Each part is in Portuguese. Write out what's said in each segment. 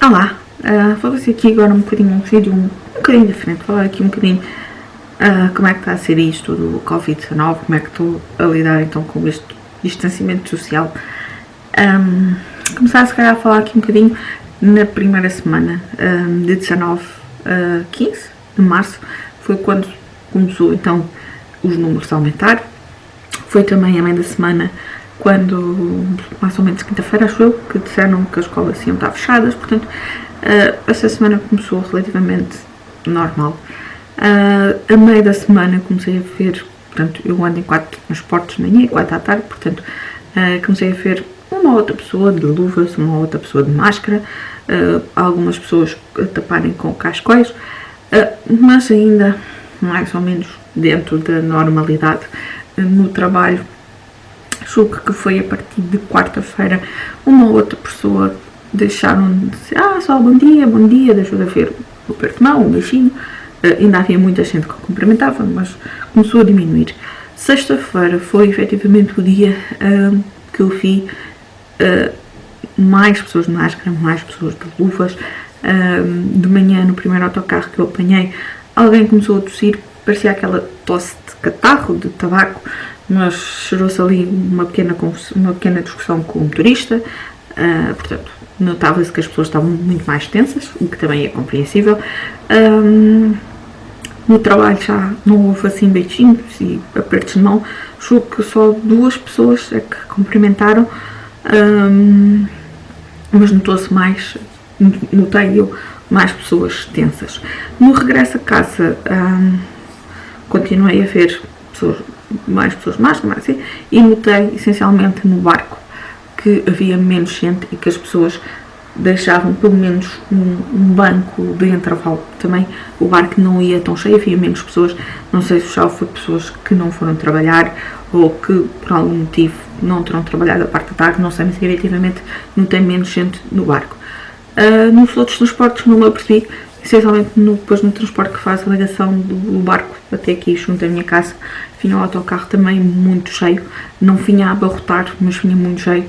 Olá, vou fazer aqui agora um vídeo um bocadinho diferente, falar aqui um bocadinho como é que está a ser isto do Covid-19, como é que estou a lidar então com este distanciamento social. Começar se calhar a falar aqui um bocadinho na primeira semana, de 19 a 15 de março, foi quando começou então os números a aumentar. Foi também a meio da semana quando, mais ou menos quinta-feira, acho eu, que disseram que as escolas iam estar fechadas, portanto, essa semana começou relativamente normal. A meio da semana comecei a ver, portanto, eu ando em 4 transportes de manhã e 4 à tarde, portanto, comecei a ver uma outra pessoa de luvas, uma outra pessoa de máscara, algumas pessoas a taparem com cascóis, mas ainda mais ou menos dentro da normalidade. No trabalho, julgo que foi a partir de quarta-feira, uma outra pessoa deixaram de dizer só bom dia, deixou de haver o aperto de mão, o beijinho. Ainda havia muita gente que cumprimentava, mas começou a diminuir. Sexta-feira foi efetivamente o dia que eu vi mais pessoas de máscara, mais pessoas de luvas. De manhã, no primeiro autocarro que eu apanhei, alguém começou a tossir, parecia aquela tosse de catarro, de tabaco, mas gerou-se ali uma pequena discussão com o motorista. Portanto, notava-se que as pessoas estavam muito mais tensas, o que também é compreensível. No trabalho já não houve assim beijinhos e apertos de mão, julgo que só 2 pessoas é que cumprimentaram, mas notei eu mais pessoas tensas. No regresso a casa, continuei a ver mais pessoas de máscara, assim, e notei essencialmente no barco que havia menos gente e que as pessoas deixavam pelo menos um banco de intervalo. Também o barco não ia tão cheio, havia menos pessoas. Não sei se já foi pessoas que não foram trabalhar ou que por algum motivo não terão trabalhado a parte da tarde, não sei, mas efetivamente não tem menos gente no barco. Nos outros transportes não me apercebi, essencialmente depois no transporte que faz a ligação do barco até aqui junto à minha casa, vinha o autocarro também muito cheio, não vinha a abarrotar, mas vinha muito cheio.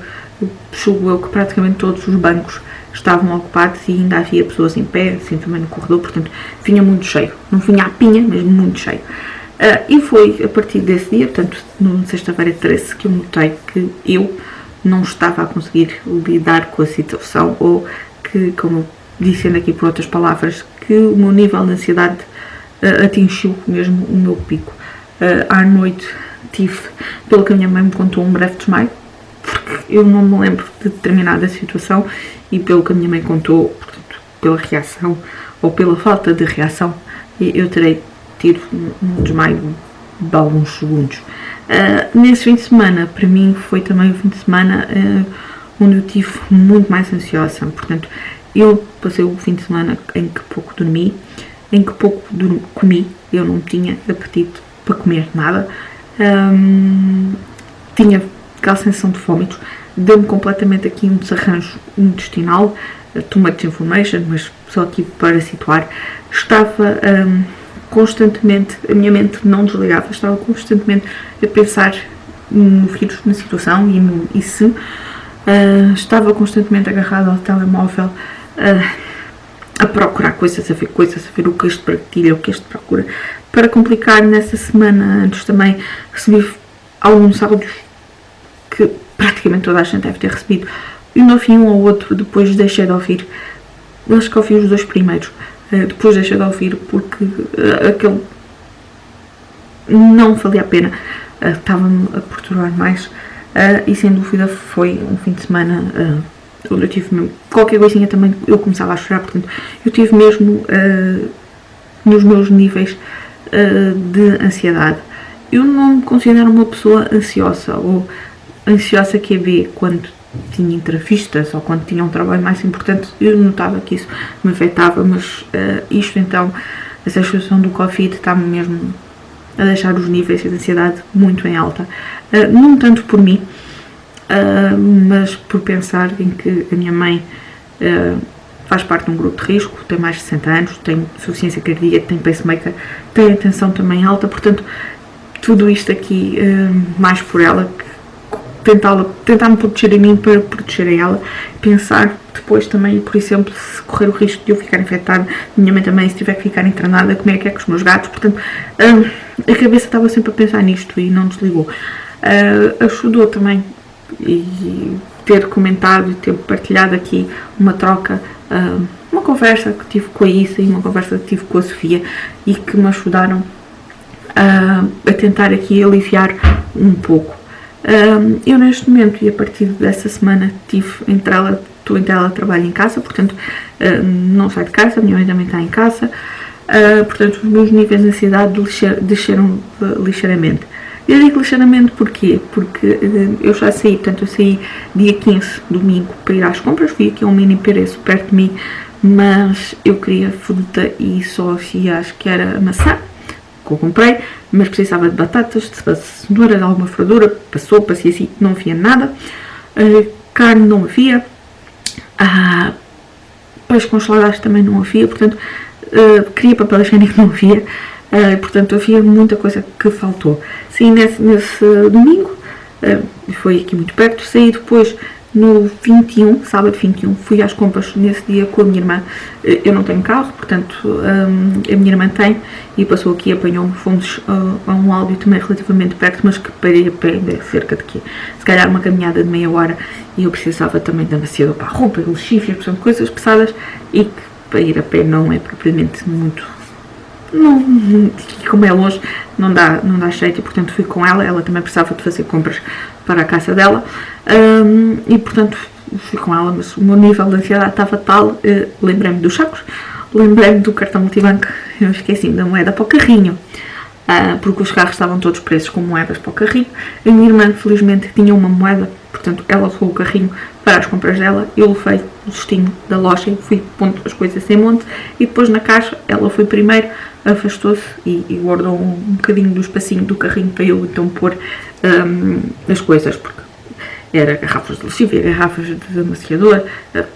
Julgo eu que praticamente todos os bancos estavam ocupados e ainda havia pessoas em pé, assim também no corredor, portanto vinha muito cheio, não vinha à pinha, mas muito cheio. E foi a partir desse dia, portanto no sexta-feira 13, que eu notei que eu não estava a conseguir lidar com a situação, ou que, como dizendo aqui por outras palavras, que o meu nível de ansiedade atingiu mesmo o meu pico. À noite tive, pelo que a minha mãe me contou, um breve desmaio, porque eu não me lembro de determinada situação, e pelo que a minha mãe contou, portanto, pela reação ou pela falta de reação, eu terei tido um desmaio de alguns segundos. Nesse fim de semana, para mim, foi também o fim de semana onde eu estive muito mais ansiosa. Portanto, eu passei o fim de semana em que pouco dormi, em que pouco comi, eu não tinha apetite para comer nada, tinha aquela sensação de vômitos, deu-me completamente aqui um desarranjo intestinal, too much information, mas só aqui para situar, estava constantemente, a minha mente não desligava, estava constantemente a pensar no vírus, na situação e se estava constantemente agarrada ao telemóvel, a procurar coisas, a ver o que este partilha, o que este procura. Para complicar, nessa semana antes também recebi alguns áudios que praticamente toda a gente deve ter recebido, e não ouvi um ou outro, depois deixei de ouvir. Acho que ouvi os 2 primeiros, depois deixei de ouvir porque aquele não valia a pena, estava-me a perturbar mais, e sem dúvida foi um fim de semana onde eu tive mesmo, qualquer coisinha também eu começava a chorar, portanto eu tive mesmo nos meus níveis de ansiedade. Eu não me considero uma pessoa ansiosa, ou ansiosa que havia quando tinha entrevistas ou quando tinha um trabalho mais importante. Eu notava que isso me afetava, mas isto então, essa situação do Covid está-me mesmo a deixar os níveis de ansiedade muito em alta. Não tanto por mim, mas por pensar em que a minha mãe faz parte de um grupo de risco, tem mais de 60 anos, tem insuficiência cardíaca, tem pacemaker, tem a tensão também alta, portanto tudo isto aqui, mais por ela, que tentar me proteger a mim para proteger a ela, pensar depois também, por exemplo, se correr o risco de eu ficar infectada, minha mãe também, se tiver que ficar internada, como é que com os meus gatos, portanto, a cabeça estava sempre a pensar nisto e não desligou. Ajudou também e ter comentado e ter partilhado aqui uma troca, uma conversa que tive com a Isa e uma conversa que tive com a Sofia e que me ajudaram a tentar aqui aliviar um pouco. Eu neste momento e a partir dessa semana estou em teletrabalho em casa, portanto não saio de casa, a minha mãe também está em casa, portanto os meus níveis de ansiedade desceram ligeiramente. Eu digo ligeiramente porquê? Porque eu já saí, portanto eu saí dia 15, domingo, para ir às compras, fui aqui a um mini preço perto de mim, mas eu queria fruta e só havia, acho que era maçã, que eu comprei, mas precisava de batatas, de cenoura, de alguma verdura, passou assim, não havia nada, carne não havia, peixe congelado também não havia, portanto, queria papel higiênico, não havia, portanto havia muita coisa que faltou. Saí nesse domingo, foi aqui muito perto, saí depois no 21, sábado 21, fui às compras nesse dia com a minha irmã. Eu não tenho carro, portanto a minha irmã tem e passou aqui, apanhou-me, fomos a um áudio também relativamente perto, mas que parei a pé, cerca de quê? Se calhar uma caminhada de meia hora, e eu precisava também de amaciador para a roupa, lexífias, portanto coisas pesadas, e que para ir a pé não é propriamente muito, não, como é longe, não dá jeito, e portanto fui com ela também precisava de fazer compras para a casa dela, e portanto fui com ela, mas o meu nível de ansiedade estava tal, lembrei-me dos sacos, lembrei-me do cartão multibanco, eu esqueci da moeda para o carrinho, porque os carros estavam todos presos com moedas para o carrinho. A minha irmã felizmente tinha uma moeda, portanto ela levou o carrinho para as compras dela, eu levei o destino da loja e fui pondo as coisas em monte, e depois na caixa ela foi primeiro, afastou-se e guardou um bocadinho do espacinho do carrinho para eu então pôr as coisas, porque era garrafas de lexívia, garrafas de amaciador,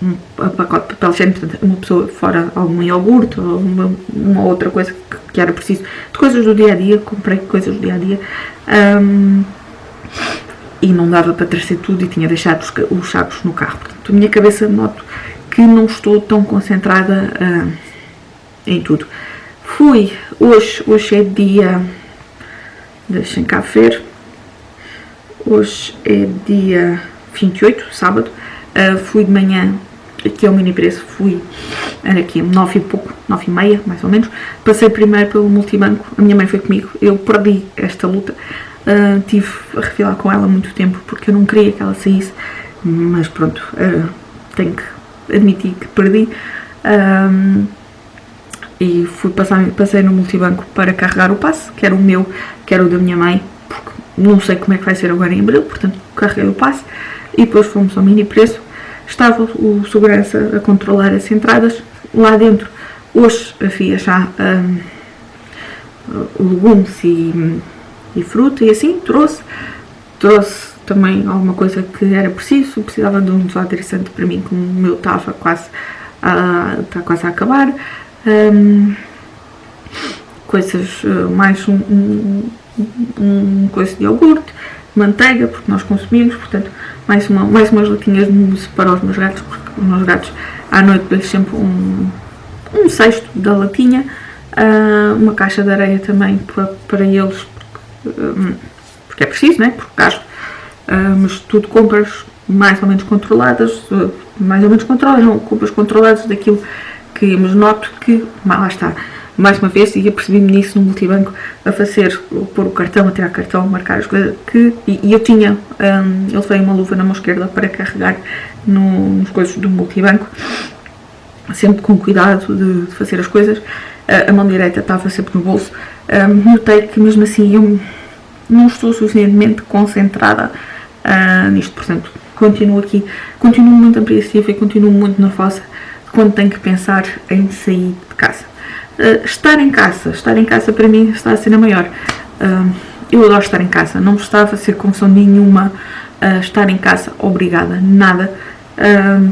um pacote de papel higiênico, portanto uma pessoa fora algum iogurte ou uma outra coisa que era preciso, de coisas do dia a dia, comprei coisas do dia a dia, e não dava para trazer tudo e tinha deixado os sacos no carro. Portanto, a minha cabeça, noto que não estou tão concentrada em tudo. Hoje é dia, deixem cá ver, hoje é dia 28, sábado, fui de manhã aqui ao mini preço, era aqui 9 e pouco, 9 e meia mais ou menos, passei primeiro pelo multibanco, a minha mãe foi comigo, eu perdi esta luta, tive a refilar com ela muito tempo porque eu não queria que ela saísse, mas pronto, tenho que admitir que perdi, e passei no multibanco para carregar o passe, que era o meu, que era o da minha mãe, porque não sei como é que vai ser agora em abril, portanto carreguei o passe e depois fomos ao mini preço. Estava o segurança a controlar as entradas, lá dentro hoje havia já legumes e fruta e assim, trouxe também alguma coisa que era preciso, precisava de um desodorizante para mim, como o meu estava quase a acabar, coisas, mais um coisa de iogurte, manteiga, porque nós consumimos, portanto, mais umas latinhas de mousse para os meus gatos, porque os meus gatos à noite dão sempre um cesto da latinha, uma caixa de areia também para eles, porque é preciso, não é? Porque gasto, mas tudo compras mais ou menos controladas, compras controladas daquilo que, mas noto que, lá está, mais uma vez, e apercebi-me nisso no multibanco, pôr o cartão, a tirar cartão, marcar as coisas, e eu tinha, ele veio uma luva na mão esquerda para carregar nos coisas do multibanco, sempre com cuidado de fazer as coisas, a mão direita estava sempre no bolso, notei que mesmo assim eu não estou suficientemente concentrada nisto, portanto, continuo muito apreensiva e continuo muito na fossa quando tenho que pensar em sair de casa. Estar em casa para mim está a ser a maior. Eu adoro estar em casa, não me estava a ser confusão nenhuma estar em casa, obrigada, nada.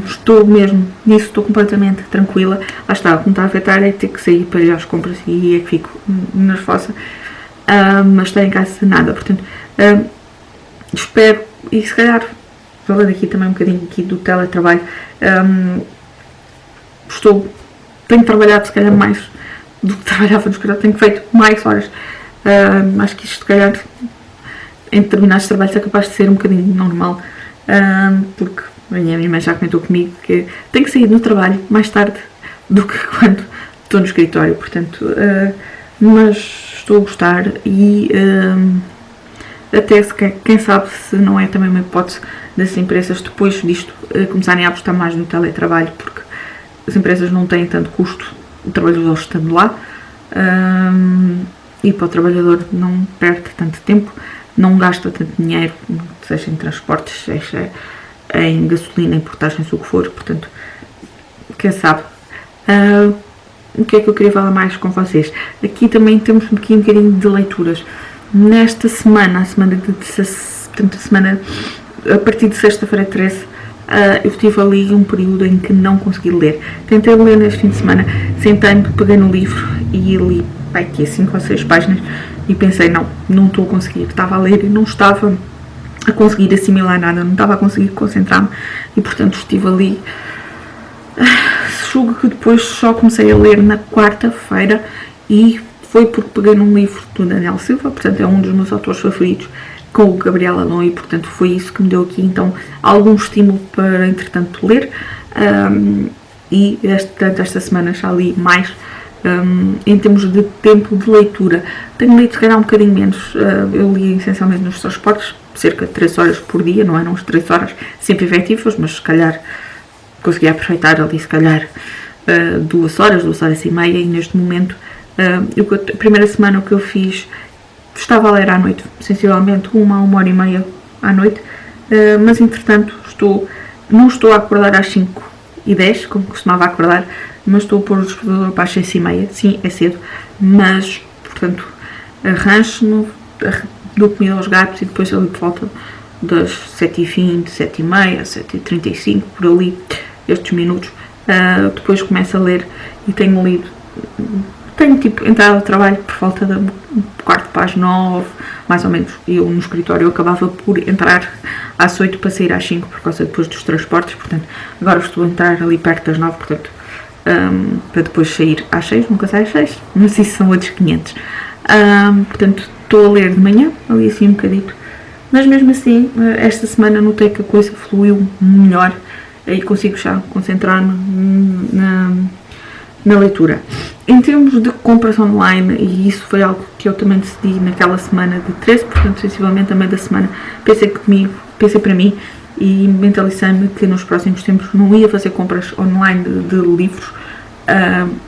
Estou mesmo nisso, estou completamente tranquila. Lá está, o que me está a afetar é ter que sair para ir às compras e é que fico nervosa, mas estar em casa nada, portanto espero e se calhar, falando aqui também um bocadinho aqui do teletrabalho, tenho trabalhado se calhar mais do que trabalhava no escritório, tenho feito mais horas. Acho que isto se calhar em determinados trabalhos é capaz de ser um bocadinho normal, porque a minha irmã já comentou comigo que tenho que sair no trabalho mais tarde do que quando estou no escritório, portanto, mas estou a gostar e até se, quem sabe se não é também uma hipótese das empresas depois disto começarem a apostar mais no teletrabalho, porque as empresas não têm tanto custo, o trabalhador estando lá, e para o trabalhador não perde tanto tempo, não gasta tanto dinheiro, seja em transportes, seja em gasolina, em portagens, o que for, portanto, quem sabe. O que é que eu queria falar mais com vocês? Aqui também temos aqui um bocadinho de leituras. Nesta semana, a partir de sexta-feira 13, eu tive ali um período em que não consegui ler. Tentei ler neste fim de semana, sentei-me, peguei no livro e li aqui 5 ou 6 páginas e pensei, não estou a conseguir. Estava a ler e não estava a conseguir assimilar nada, não estava a conseguir concentrar-me e, portanto, estive ali. Julgo que depois só comecei a ler na quarta-feira e foi porque peguei num livro do Daniel Silva, portanto é um dos meus autores favoritos, com o Gabriel Adão, e portanto foi isso que me deu aqui então algum estímulo para entretanto ler, e esta semana já li mais em termos de tempo de leitura. Tenho lido se calhar um bocadinho menos, eu li essencialmente nos transportes, cerca de 3 horas por dia, não eram as 3 horas sempre efetivas, mas se calhar consegui aproveitar ali se calhar 2 horas e meia, e neste momento a primeira semana o que eu fiz, estava a ler à noite, sensivelmente 1 hora e meia à noite, mas entretanto não estou a acordar às 5h10, como costumava acordar, mas estou a pôr o despertador para as 6h30, sim, é cedo, mas portanto arranjo-me, dou comida aos gatos e depois ali por volta das 7h20, 7h30, 7h35, por ali, estes minutos, depois começo a ler e tenho lido, tipo entrado ao trabalho por volta da quarto para as 9, mais ou menos. Eu no escritório acabava por entrar às 8 para sair às 5 por causa depois dos transportes, portanto agora estou a entrar ali perto das 9, portanto para depois sair às 6, nunca sai às 6, mas isso são outros 500. Portanto estou a ler de manhã, ali assim um bocadito, mas mesmo assim esta semana notei que a coisa fluiu melhor e consigo já concentrar-me na leitura. Em termos de compras online, e isso foi algo que eu também decidi naquela semana de 13, portanto sensivelmente a meio da semana pensei para mim e mentalizei-me que nos próximos tempos não ia fazer compras online de livros.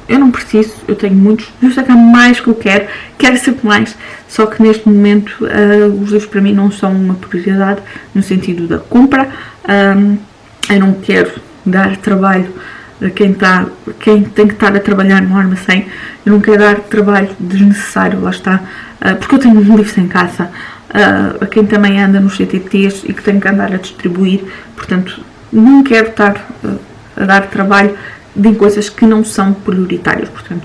Eu não preciso, eu tenho muitos, eu sei que há mais que eu quero sempre mais, só que neste momento os livros para mim não são uma prioridade no sentido da compra. Eu não quero dar trabalho a quem tem que estar a trabalhar no armazém, eu não quero dar trabalho desnecessário, lá está, porque eu tenho livros em casa, a quem também anda nos CTTs e que tem que andar a distribuir, portanto não quero estar a dar trabalho de coisas que não são prioritárias, portanto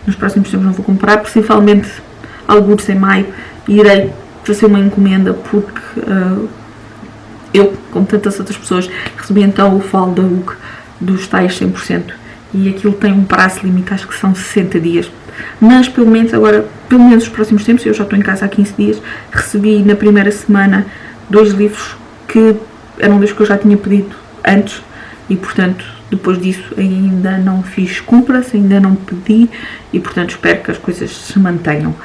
nos próximos tempos não vou comprar, possivelmente alguns em maio irei fazer uma encomenda, porque eu, como tantas outras pessoas, recebi então o fall da UC dos tais 100% e aquilo tem um prazo limite, acho que são 60 dias, mas pelo menos nos próximos tempos, eu já estou em casa há 15 dias, recebi na primeira semana 2 livros que eram livros que eu já tinha pedido antes e portanto depois disso ainda não fiz compras, ainda não pedi e portanto espero que as coisas se mantenham.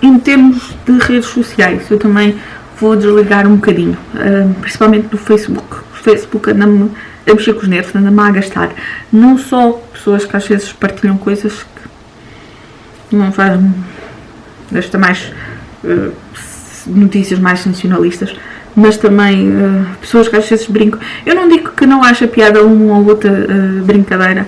Em termos de redes sociais, eu também vou desligar um bocadinho, principalmente do Facebook. O Facebook anda-me a mexer com os nervos, anda-me a gastar. Não só pessoas que às vezes partilham coisas que não fazem, desta mais notícias mais sensacionalistas, mas também pessoas que às vezes brincam. Eu não digo que não acha piada uma ou outra brincadeira,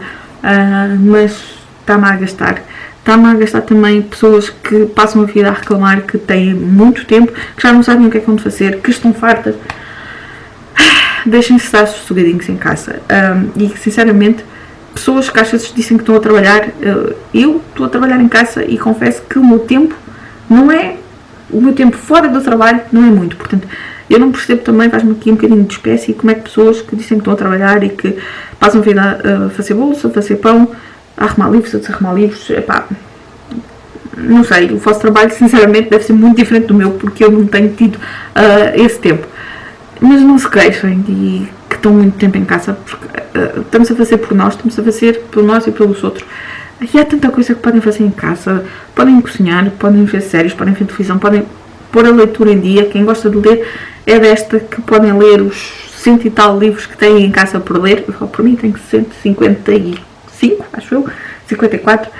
mas está-me a gastar. Está-me a gastar também pessoas que passam a vida a reclamar, que têm muito tempo, que já não sabem o que é que vão fazer, que estão fartas. Deixem-se estar sossegadinhos em casa. E sinceramente, pessoas que às vezes dizem que estão a trabalhar, eu estou a trabalhar em casa e confesso que o meu tempo não é, o meu tempo fora do trabalho não é muito, portanto Eu não percebo também, faz-me aqui um bocadinho de espécie, como é que pessoas que dizem que estão a trabalhar e que passam a vida a fazer bolsa, a fazer pão, a arrumar livros, a desarrumar livros, epá, não sei, o vosso trabalho sinceramente deve ser muito diferente do meu, porque eu não tenho tido esse tempo. Mas não se queixem e que estão muito tempo em casa, porque estamos a fazer por nós, estamos a fazer por nós e pelos outros. E há tanta coisa que podem fazer em casa, podem cozinhar, podem ver séries, podem ver televisão, podem pôr a leitura em dia. Quem gosta de ler é desta que podem ler os 100 e tal livros que têm em casa por ler. Eu, por mim tenho 155, acho eu, 54.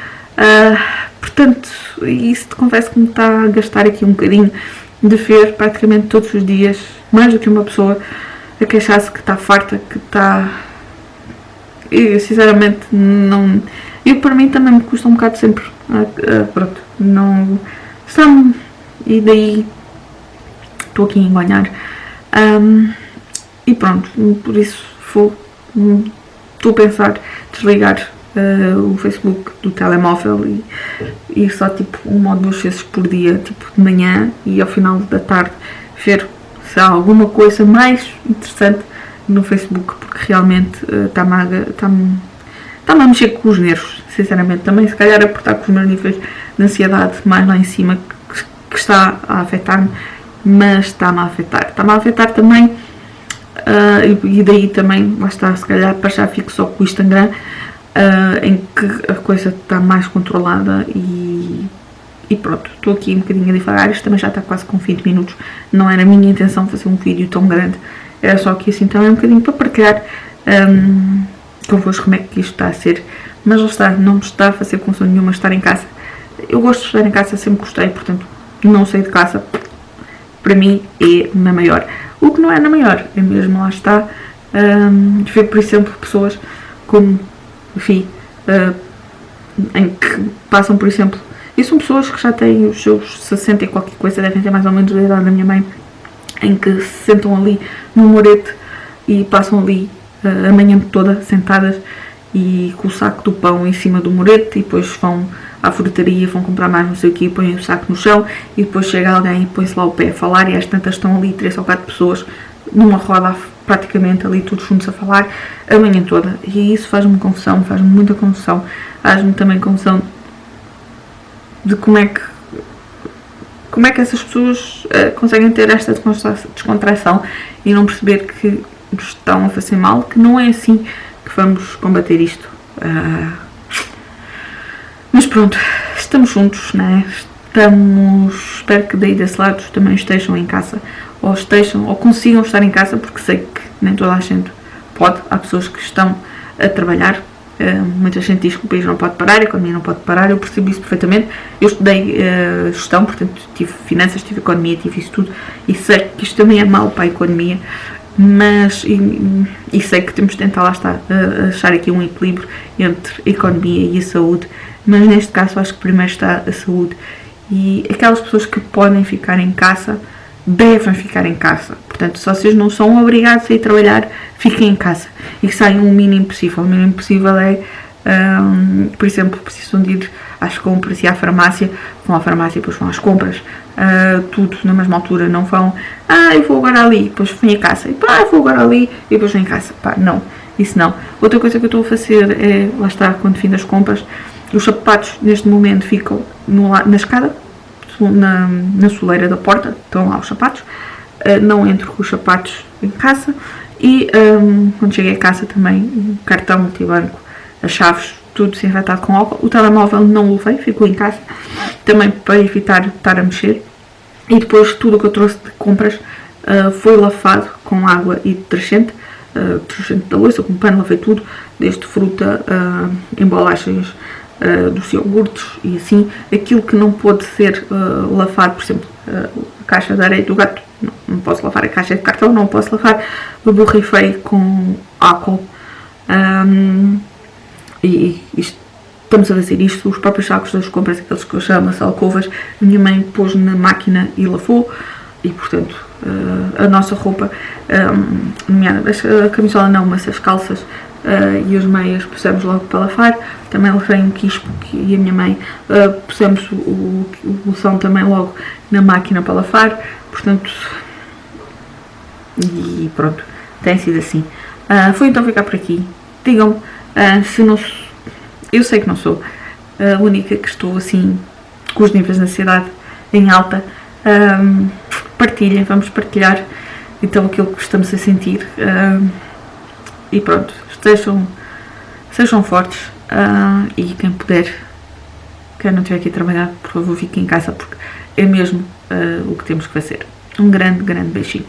Portanto, isso te confesso que me está a gastar aqui um bocadinho de ver praticamente todos os dias, mais do que uma pessoa, a queixar-se que está farta, que está... Eu, sinceramente, não... Eu, para mim, também me custa um bocado sempre. Pronto, não... Está-me... E daí... Estou aqui a enganhar. E pronto, por isso estou a pensar desligar o Facebook do telemóvel e só tipo uma ou duas vezes por dia, tipo de manhã e ao final da tarde, ver se há alguma coisa mais interessante no Facebook, porque realmente está-me a mexer com os nervos, sinceramente. Também se calhar apertar com os meus níveis de ansiedade mais lá em cima, que está a afetar-me, mas está-me a afetar também, e daí também, lá está, se calhar para já fico só com o Instagram, em que a coisa está mais controlada e pronto, estou aqui um bocadinho a divagar. Isto também já está quase com 20 minutos, não era a minha intenção fazer um vídeo tão grande, era só aqui assim também um bocadinho para partilhar convosco como é que isto está a ser, mas lá está, não me está a fazer confusão nenhuma estar em casa. Eu gosto de estar em casa, sempre gostei, portanto não sair de casa para mim é na maior. O que não é na maior é mesmo, lá está, ver por exemplo pessoas como, enfim, em que passam, por exemplo, e são pessoas que já têm os seus 60 e qualquer coisa, devem ter mais ou menos a idade da minha mãe, em que se sentam ali no murete e passam ali a manhã toda sentadas e com o saco do pão em cima do murete e depois vão à frutaria, vão comprar mais não sei o quê, põem o saco no chão e depois chega alguém e põe-se lá o pé a falar e às tantas estão ali 3 ou 4 pessoas numa roda praticamente ali todos juntos a falar a manhã toda, e isso faz-me confusão, faz-me muita confusão, faz-me também confusão de como é que essas pessoas conseguem ter esta descontração e não perceber que estão a fazer mal, que não é assim que vamos combater isto. Mas pronto, estamos juntos, né? Espero que daí desse lado também estejam em casa, ou consigam estar em casa, porque sei que nem toda a gente pode. Há pessoas que estão a trabalhar, muita gente diz que o país não pode parar, a economia não pode parar, eu percebo isso perfeitamente. Eu estudei gestão, portanto tive finanças, tive economia, tive isso tudo, e sei que isto também é mau para a economia, mas e sei que temos de tentar, lá estar, achar aqui um equilíbrio entre a economia e a saúde, mas neste caso acho que primeiro está a saúde, e aquelas pessoas que podem ficar em casa devem ficar em casa. Portanto, se vocês não são obrigados a ir trabalhar, fiquem em casa e saiam o mínimo possível. O mínimo possível é, por exemplo, precisam de ir às compras e à farmácia, vão à farmácia e depois vão às compras, tudo na mesma altura, não vão, eu vou agora ali, depois venho a casa, e eu vou agora ali e depois venho a casa, não, isso não. Outra coisa que eu estou a fazer é, lá está, quando fim das compras, os sapatos neste momento ficam na escada, na soleira da porta, estão lá os sapatos, não entro com os sapatos em casa, e quando cheguei a casa também, o cartão, multibanco, as chaves, tudo desinfetado com álcool. O telemóvel não o levei, ficou em casa, também para evitar estar a mexer, e depois tudo o que eu trouxe de compras foi lavado com água e detergente da louça, com pano, lavei tudo, desde fruta, embalagens dos iogurtes e assim. Aquilo que não pôde ser lavado, por exemplo, a caixa de areia do gato, não posso lavar. A caixa de cartão não posso lavar, eu borrifei com álcool, e estamos a fazer isto. Os próprios sacos das compras, aqueles que eu chamo as alcovas, a minha mãe pôs na máquina e lavou, e portanto a nossa roupa, a camisola não, mas as calças e as meias pusemos logo para lavar. Também lavei um quispo e a minha mãe pusemos o bolsão também logo na máquina para lavar. Portanto, E pronto, tem sido assim. Foi então ficar por aqui. Digam-me se não. Eu sei que não sou a única que estou assim com os níveis de ansiedade em alta. Partilhem, vamos partilhar então aquilo que estamos a sentir. E pronto, sejam fortes. E quem puder, quem não estiver aqui a trabalhar, por favor, fique em casa, porque é mesmo o que temos que fazer. Um grande, grande beijinho.